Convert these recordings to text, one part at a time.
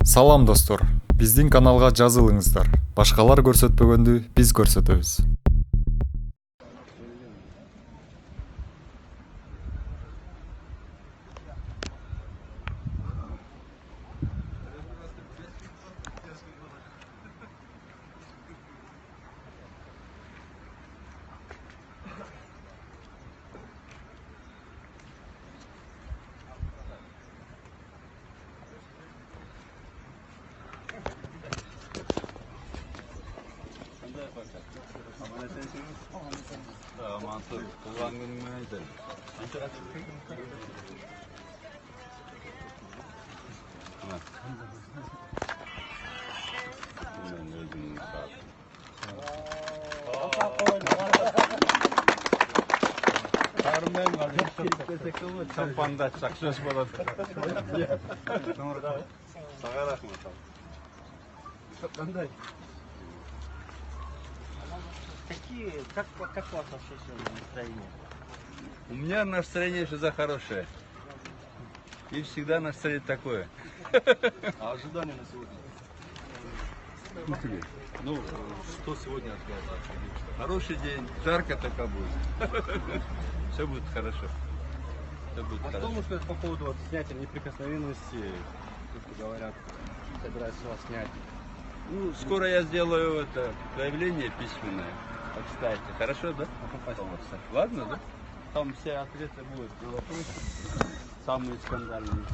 Салам достор, биздин каналга жазылыңыздар. Башкалар көрсөтпөгөндү биз көрсөтөбүз. Mantap, kullanın mıydı? Karımdan var. Çampanda çakşış bana. Sağa rakma. Çampanda. Как у вас вообще сегодня настроение? У меня настроение всегда хорошее. И всегда настроение такое. А ожидания на сегодня? Ну, что сегодня ожидается? Хороший день, жарко только будет. Все будет хорошо. Все будет А что хорошо. можно сказать по поводу вот снятия неприкосновенности? Как говорят, собираются вас снять. Ну, скоро я сделаю это заявление письменное. Почитайте. Хорошо, да? А попасть в офис? Ладно, да? Там все ответы будут на вопросы. Самые скандальные.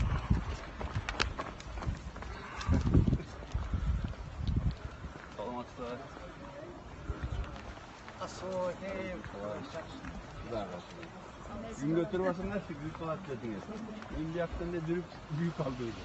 Саламатсыздар. Да, Gün götürmesinler ki büyük alat dediniz. Şimdi yaptığında büyük aldıydı.